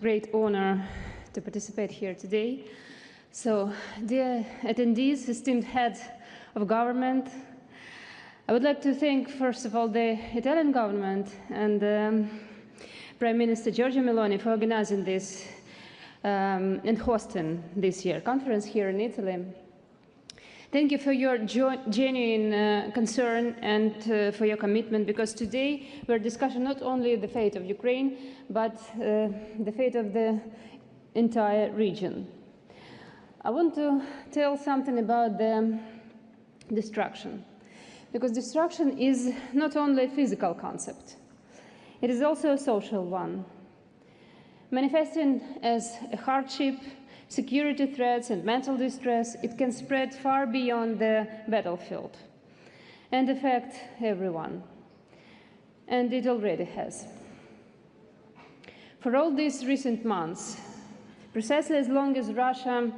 Great honor to participate here today. So, dear attendees, esteemed heads of government, I would like to thank, first of all, the Italian government and Prime Minister Giorgia Meloni for organizing this and hosting this year conference here in Italy. Thank you for your genuine concern and for your commitment, because today we're discussing not only the fate of Ukraine, but the fate of the entire region. I want to tell something about the destruction, because destruction is not only a physical concept, it is also a social one, manifesting as a hardship, security threats and mental distress. It can spread far beyond the battlefield and affect everyone, and it already has. For all these recent months, precisely as long as Russia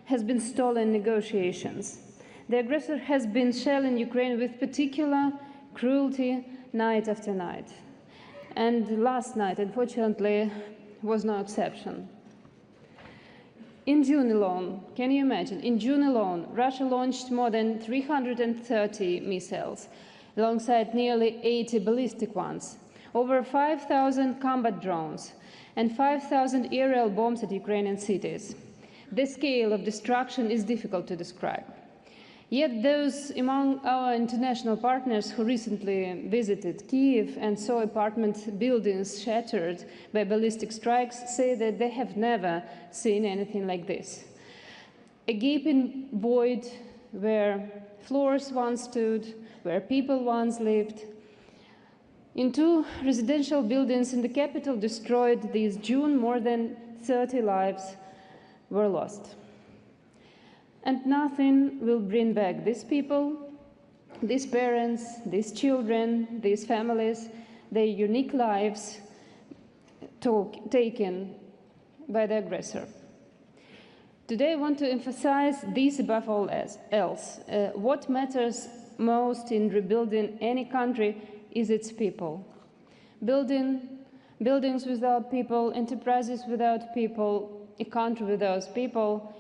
has been stalling negotiations, the aggressor has been shelling Ukraine with particular cruelty night after night. And last night, unfortunately, was no exception. In June alone, can you imagine? In June alone, Russia launched more than 330 missiles, alongside nearly 80 ballistic ones, over 5,000 combat drones, and 5,000 aerial bombs at Ukrainian cities. The scale of destruction is difficult to describe. Yet those among our international partners who recently visited Kyiv and saw apartment buildings shattered by ballistic strikes say that they have never seen anything like this. A gaping void where floors once stood, where people once lived. In 2 residential buildings in the capital destroyed this June, more than 30 lives were lost. And nothing will bring back these people, these parents, these children, these families, their unique lives taken by the aggressor. Today I want to emphasize this above all else. What matters most in rebuilding any country is its people. Buildings without people, enterprises without people, a country without people,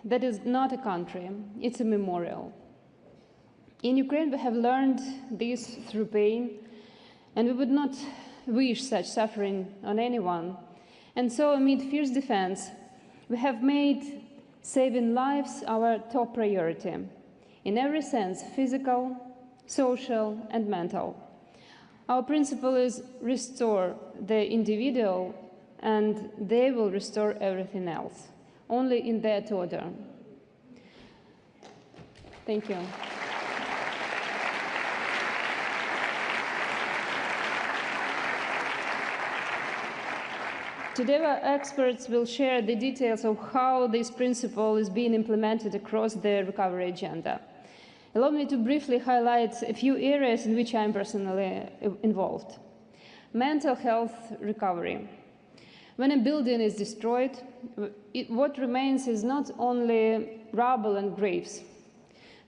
that is not a country, it's a memorial. In Ukraine, we have learned this through pain, and we would not wish such suffering on anyone. And so, amid fierce defense, we have made saving lives our top priority, in every sense, physical, social, and mental. Our principle is restore the individual, and they will restore everything else, only in that order. Thank you. Today our experts will share the details of how this principle is being implemented across the recovery agenda. Allow me to briefly highlight a few areas in which I am personally involved. Mental health recovery. When a building is destroyed, what remains is not only rubble and graves.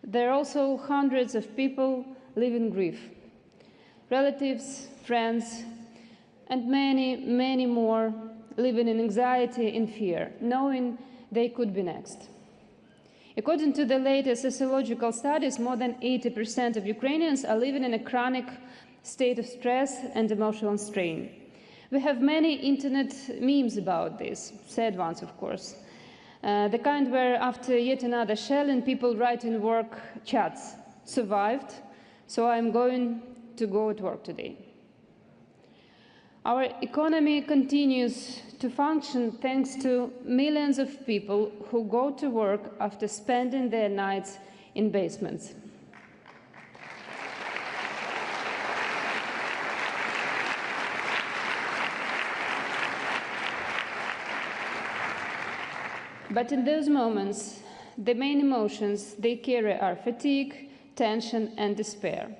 There are also hundreds of people living grief, relatives, friends, and many, many more living in anxiety and fear, knowing they could be next. According to the latest sociological studies, more than 80% of Ukrainians are living in a chronic state of stress and emotional strain. We have many internet memes about this, sad ones, of course. The kind where after yet another shelling, people write in work chats, survived, so I'm going to go to work today. Our economy continues to function thanks to millions of people who go to work after spending their nights in basements. But in those moments, the main emotions they carry are fatigue, tension, and despair.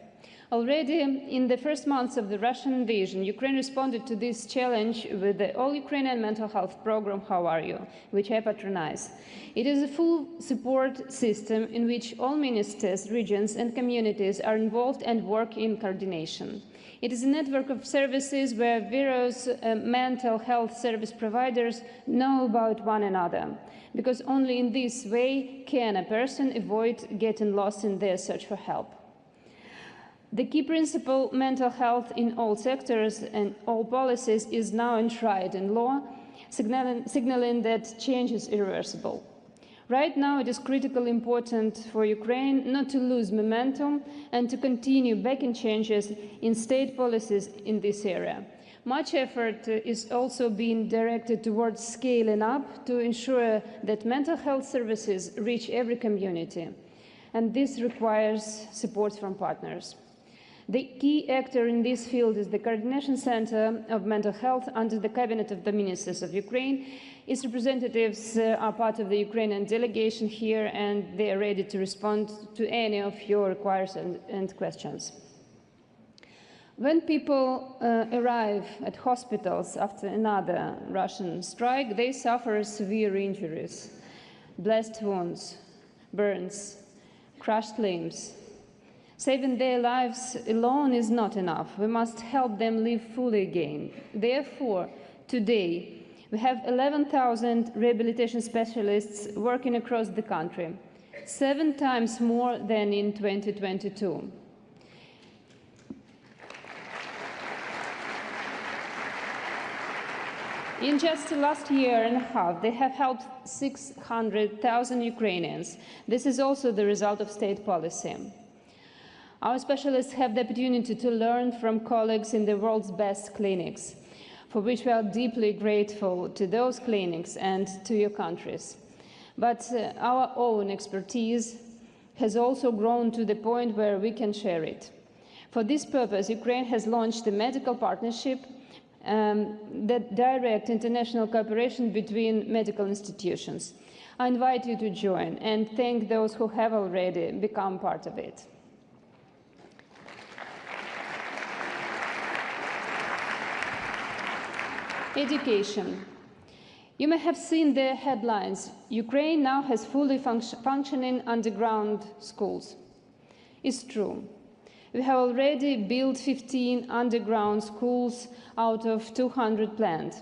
Already in the first months of the Russian invasion, Ukraine responded to this challenge with the All-Ukrainian Mental Health Program, How Are You?, which I patronize. It is a full support system in which all ministers, regions, and communities are involved and work in coordination. It is a network of services where various mental health service providers know about one another, because only in this way can a person avoid getting lost in their search for help. The key principle, mental health in all sectors and all policies, is now enshrined in law, signaling that change is irreversible. Right now, it is critically important for Ukraine not to lose momentum and to continue backing changes in state policies in this area. Much effort is also being directed towards scaling up to ensure that mental health services reach every community, and this requires support from partners. The key actor in this field is the Coordination Center of Mental Health under the Cabinet of the Ministers of Ukraine. Its representatives are part of the Ukrainian delegation here, and they are ready to respond to any of your requests and questions. When people arrive at hospitals after another Russian strike, they suffer severe injuries, blast wounds, burns, crushed limbs. Saving their lives alone is not enough. We must help them live fully again. Therefore, today, we have 11,000 rehabilitation specialists working across the country, 7 times more than in 2022. In just the last year and a half, they have helped 600,000 Ukrainians. This is also the result of state policy. Our specialists have the opportunity to learn from colleagues in the world's best clinics, for which we are deeply grateful to those clinics and to your countries. But our own expertise has also grown to the point where we can share it. For this purpose, Ukraine has launched a medical partnership that directs international cooperation between medical institutions. I invite you to join and thank those who have already become part of it. Education. You may have seen the headlines. Ukraine now has fully functioning underground schools. It's true. We have already built 15 underground schools out of 200 planned.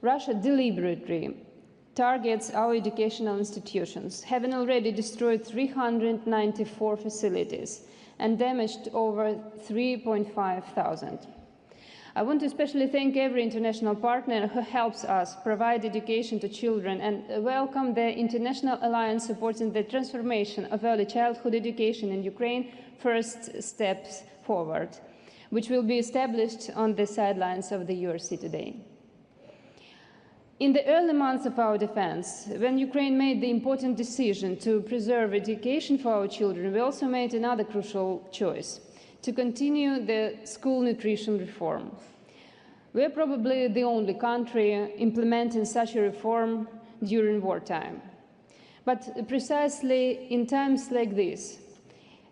Russia deliberately targets our educational institutions, having already destroyed 394 facilities and damaged over 3,500. I want to especially thank every international partner who helps us provide education to children and welcome the International Alliance supporting the transformation of early childhood education in Ukraine, First Steps Forward, which will be established on the sidelines of the URC today. In the early months of our defense, when Ukraine made the important decision to preserve education for our children, we also made another crucial choice: to continue the school nutrition reform. We are probably the only country implementing such a reform during wartime. But precisely in times like this,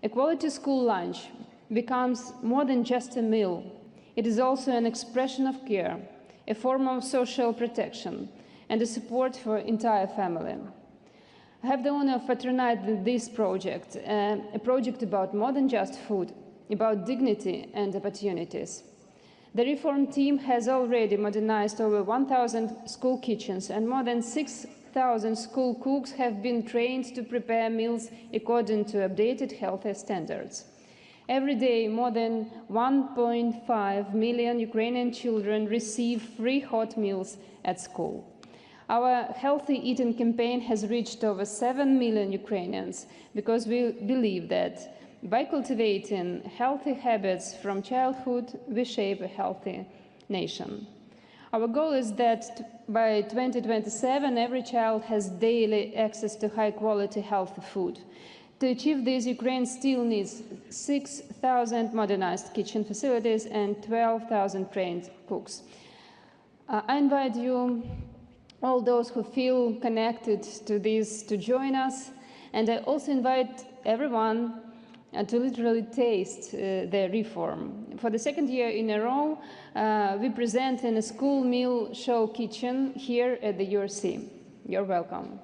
a quality school lunch becomes more than just a meal. It is also an expression of care, a form of social protection, and a support for the entire family. I have the honor of patronizing this project, a project about more than just food, about dignity and opportunities. The reform team has already modernized over 1,000 school kitchens, and more than 6,000 school cooks have been trained to prepare meals according to updated health standards. Every day, more than 1.5 million Ukrainian children receive free hot meals at school. Our healthy eating campaign has reached over 7 million Ukrainians because we believe that by cultivating healthy habits from childhood, we shape a healthy nation. Our goal is that by 2027, every child has daily access to high-quality, healthy food. To achieve this, Ukraine still needs 6,000 modernized kitchen facilities and 12,000 trained cooks. I invite you, all those who feel connected to this, to join us, and I also invite everyone to literally taste the reform. For the second year in a row, we present in a school meal show kitchen here at the URC. You're welcome.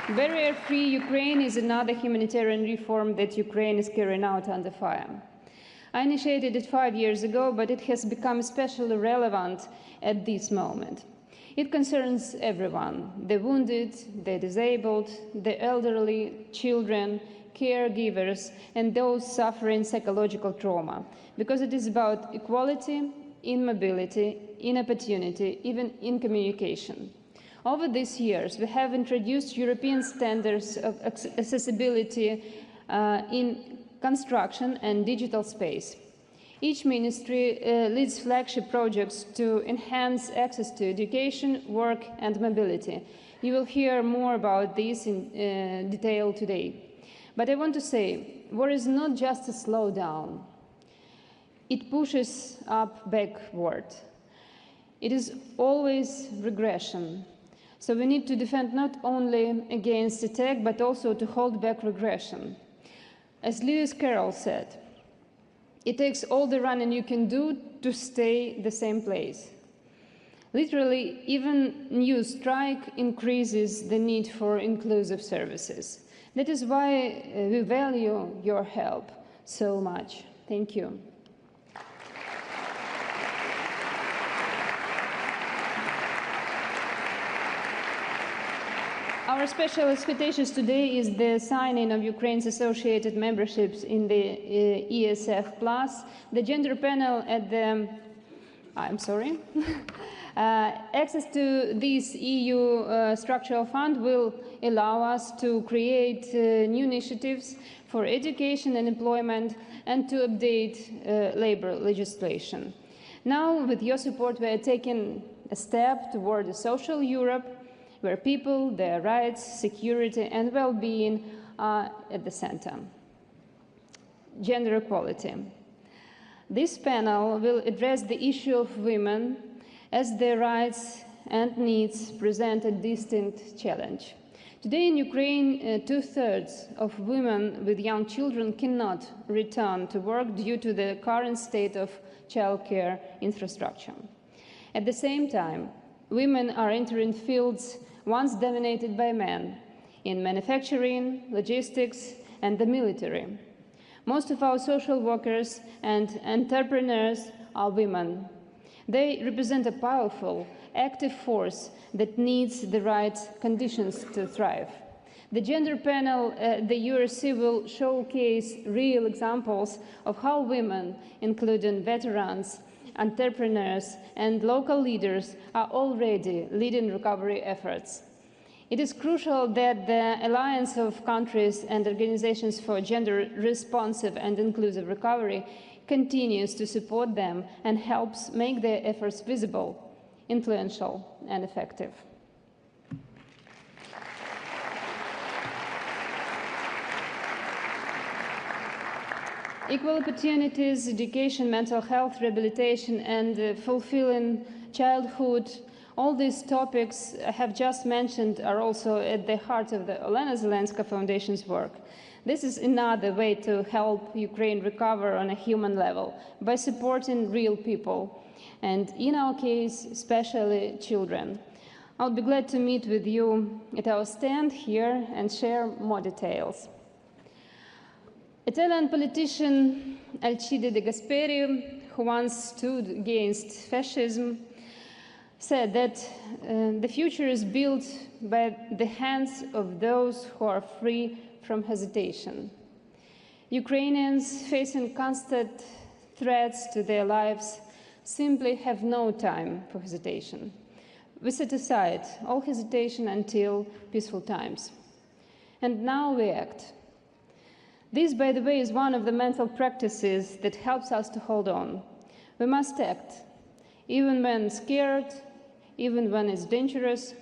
Barrier-free Ukraine is another humanitarian reform that Ukraine is carrying out under fire. I initiated it 5 years ago, but it has become especially relevant at this moment. It concerns everyone: the wounded, the disabled, the elderly, children, caregivers, and those suffering psychological trauma, because it is about equality in mobility, in opportunity, even in communication. Over these years, we have introduced European standards of accessibility in construction and digital space. Each ministry leads flagship projects to enhance access to education, work, and mobility. You will hear more about this in detail today. But I want to say, war is not just a slowdown. It pushes up backward. It is always regression. So we need to defend not only against attack, but also to hold back regression. As Lewis Carroll said, it takes all the running you can do to stay the same place. Literally, even new strike increases the need for inclusive services. That is why we value your help so much. Thank you. Our special expectations today is the signing of Ukraine's associated memberships in the ESF+. The gender panel at the... access to this EU structural fund will allow us to create new initiatives for education and employment and to update labor legislation. Now, with your support, we are taking a step toward a social Europe where people, their rights, security, and well-being are at the center. Gender equality. This panel will address the issue of women as their rights and needs present a distinct challenge. Today in Ukraine, 2/3 of women with young children cannot return to work due to the current state of childcare infrastructure. At the same time, women are entering fields once dominated by men in manufacturing, logistics, and the military. Most of our social workers and entrepreneurs are women. They represent a powerful, active force that needs the right conditions to thrive. The gender panel at the URC will showcase real examples of how women, including veterans, entrepreneurs, and local leaders, are already leading recovery efforts. It is crucial that the Alliance of Countries and Organizations for Gender-Responsive and Inclusive Recovery continues to support them and helps make their efforts visible, influential, and effective. Equal opportunities, education, mental health, rehabilitation, and fulfilling childhood, all these topics I have just mentioned are also at the heart of the Olena Zelenska Foundation's work. This is another way to help Ukraine recover on a human level by supporting real people, and in our case, especially children. I'll be glad to meet with you at our stand here and share more details. Italian politician Alcide De Gasperi, who once stood against fascism, said that the future is built by the hands of those who are free from hesitation. Ukrainians facing constant threats to their lives simply have no time for hesitation. We set aside all hesitation until peaceful times. And now we act. This, by the way, is one of the mental practices that helps us to hold on. We must act, even when scared, even when it's dangerous,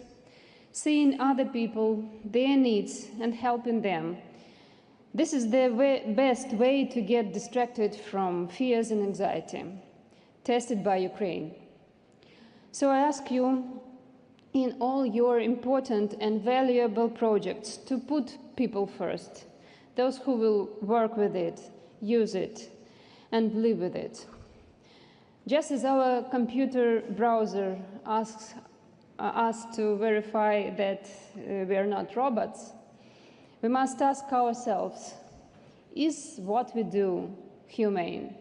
seeing other people, their needs, and helping them. This is the best way to get distracted from fears and anxiety, tested by Ukraine. So I ask you, in all your important and valuable projects, to put people first. Those who will work with it, use it, and live with it. Just as our computer browser asks us to verify that we are not robots, we must ask ourselves, is what we do humane?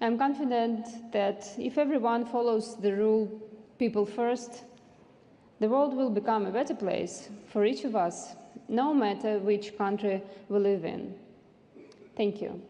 I'm confident that if everyone follows the rule, people first, the world will become a better place for each of us, no matter which country we live in. Thank you.